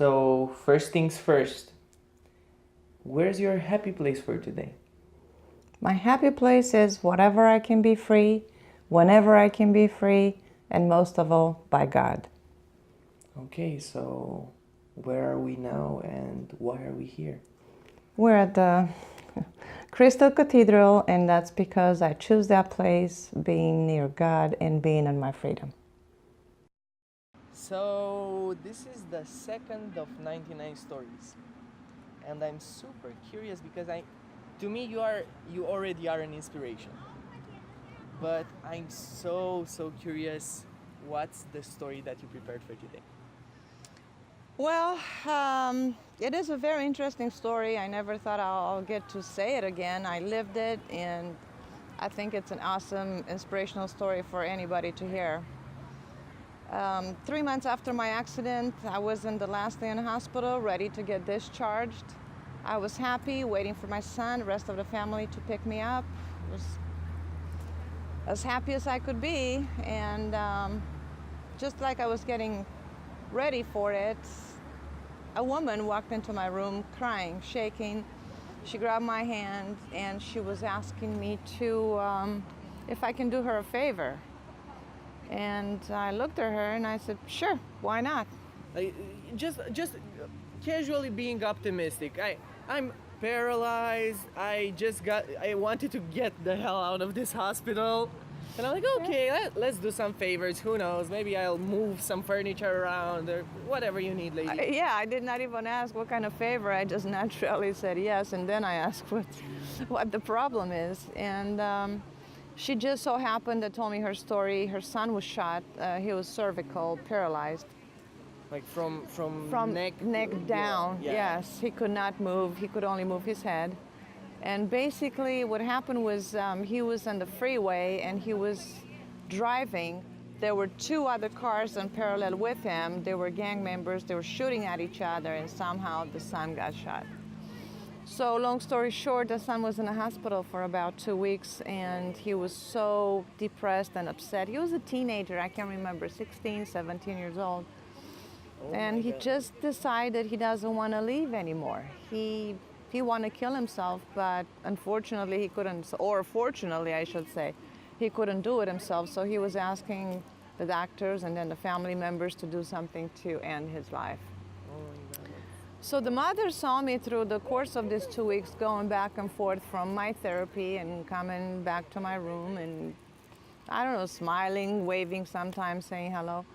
So, first things first, where's your happy place for today? My happy place is whatever I can be free, whenever I can be free, and most of all, by God. Okay, so where are we now and why are we here? We're at the Crystal Cathedral, and that's because I choose that place, being near God and being in my freedom. So, this is the second of 99 stories. And I'm super curious because to me you already are an inspiration. But I'm so curious, what's the story that you prepared for today? Well, it is a very interesting story. I never thought I'll get to say it again. I lived it, and I think it's an awesome, inspirational story for anybody to hear. 3 months after my accident, I was in the last day in the hospital, ready to get discharged. I was happy, waiting for my son, the rest of the family to pick me up. I was as happy as I could be, and just like I was getting ready for it, a woman walked into my room crying, shaking. She grabbed my hand and she was asking me if I can do her a favor. And I looked at her and I said, sure, why not? Just casually being optimistic. I'm paralyzed. I wanted to get the hell out of this hospital. And I'm like, okay, let's do some favors. Who knows? Maybe I'll move some furniture around or whatever you need, lady. Yeah, I did not even ask what kind of favor. I just naturally said yes, and then I asked what the problem is. And she just so happened to tell me her story. Her son was shot. He was cervical, paralyzed. Like from Neck down, yeah. Yes. He could not move. He could only move his head. And basically what happened was he was on the freeway and he was driving. There were two other cars in parallel with him. They were gang members. They were shooting at each other, and somehow the son got shot. So long story short, the son was in the hospital for about 2 weeks, and he was so depressed and upset. He was a teenager, I can't remember, 16, 17 years old. And he just decided he doesn't want to leave anymore. He wanted to kill himself, but unfortunately he couldn't, or fortunately I should say, he couldn't do it himself. So he was asking the doctors and then the family members to do something to end his life. So the mother saw me through the course of these 2 weeks going back and forth from my therapy and coming back to my room and, I don't know, smiling, waving sometimes, saying hello.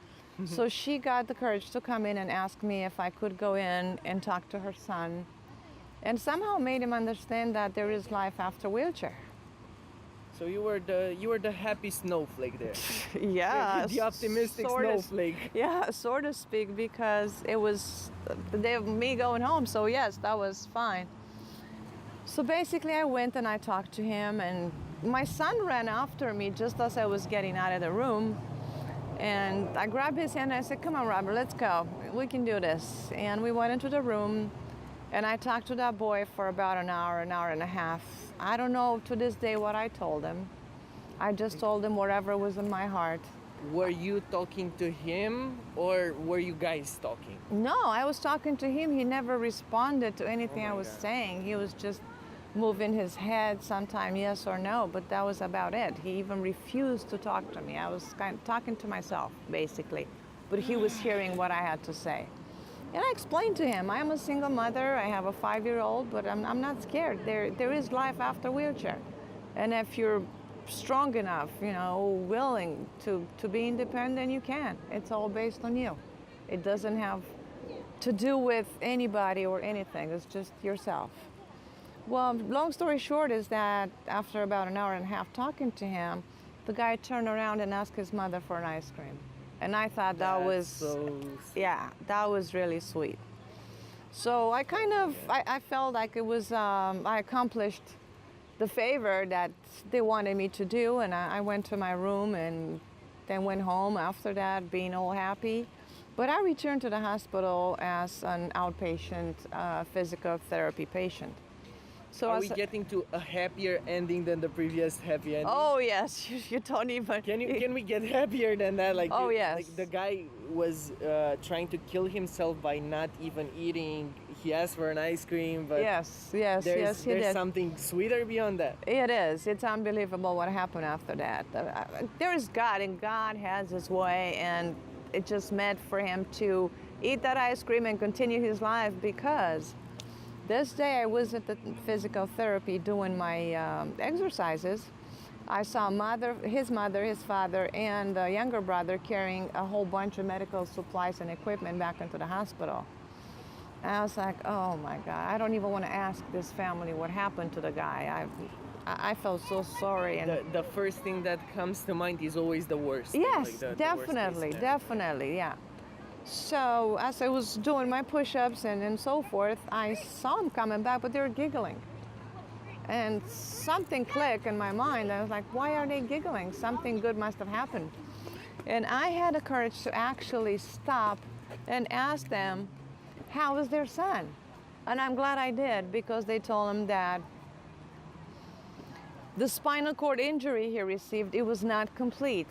So she got the courage to come in and ask me if I could go in and talk to her son, and somehow made him understand that there is life after wheelchair. So you were the happy snowflake there. Yeah, the optimistic snowflake. Yeah, so to speak, because it was the day of me going home. So yes, that was fine. So basically I went and I talked to him, and my son ran after me just as I was getting out of the room. And I grabbed his hand and I said, come on, Robert, let's go. We can do this. And we went into the room and I talked to that boy for about an hour and a half. I don't know to this day what I told him. I just told him whatever was in my heart. Were you talking to him or were you guys talking? No, I was talking to him. He never responded to anything I was saying. He was just moving his head sometime yes or no, but that was about it. He even refused to talk to me. I was kind of talking to myself, basically, but he was hearing what I had to say. And I explained to him, I am a single mother, I have a 5-year-old, but I'm not scared. There is life after wheelchair. And if you're strong enough, willing to be independent, you can. It's all based on you. It doesn't have to do with anybody or anything, it's just yourself. Well, long story short is that after about an hour and a half talking to him, the guy turned around and asked his mother for an ice cream. And I thought that was really sweet. So I felt like it was, I accomplished the favor that they wanted me to do, and I went to my room and then went home after that, being all happy. But I returned to the hospital as an outpatient physical therapy patient. So Are I we said, getting to a happier ending than the previous happy ending? oh yes, you don't even. Can we get happier than that? Like, Oh, yes. like the guy was trying to kill himself by not even eating. He asked for an ice cream, but Yes, he there's did. something sweeter beyond that. It is. It's unbelievable what happened after that. There is God, and God has His way, and it just meant for him to eat that ice cream and continue his life, because this day I was at the physical therapy doing my exercises. I saw his mother, his father, and a younger brother carrying a whole bunch of medical supplies and equipment back into the hospital. And I was like, oh my God, I don't even want to ask this family what happened to the guy. I felt so sorry. And The first thing that comes to mind is always the worst. yes, like the worst case definitely, scenario. definitely, yeah. So as I was doing my push-ups and so forth, I saw them coming back, but they were giggling. And something clicked in my mind. I was like, why are they giggling? Something good must have happened. And I had the courage to actually stop and ask them, how is their son? And I'm glad I did, because they told him that the spinal cord injury he received, it was not complete.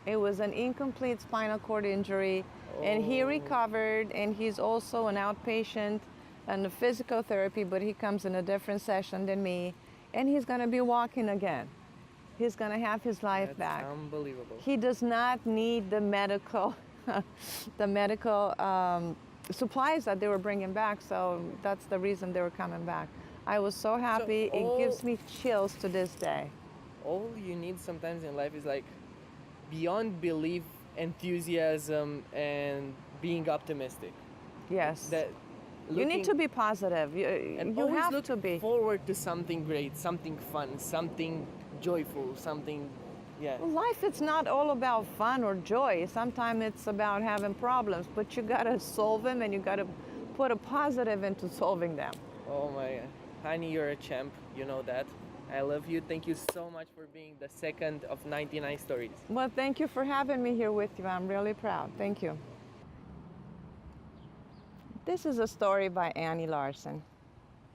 It was an incomplete spinal cord injury, and he recovered, and he's also an outpatient and the physical therapy, but he comes in a different session than me, and he's gonna be walking again. He's gonna have his life That's back. unbelievable. He does not need the medical, supplies that they were bringing back, so that's the reason they were coming back. I was so happy. It gives me chills to this day. All you need sometimes in life is like beyond belief, enthusiasm, and being optimistic. Yes. That You need to be positive. and You always have look to be. forward to something great, something fun, something joyful, something. Yeah. Life is not all about fun or joy. Sometimes it's about having problems, but you gotta solve them, and you gotta put a positive into solving them. Oh my, honey, you're a champ. You know that. I love you. Thank you so much for being the second of 99 stories. Well, thank you for having me here with you. I'm really proud. Thank you. This is a story by Annie Larsen.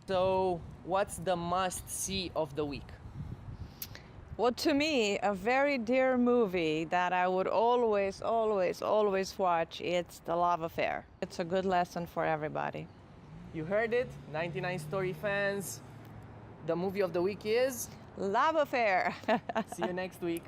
So, what's the must-see of the week? Well, to me, a very dear movie that I would always, always, always watch, it's The Love Affair. It's a good lesson for everybody. You heard it, 99 Story fans. The movie of the week is. Love Affair. See you next week.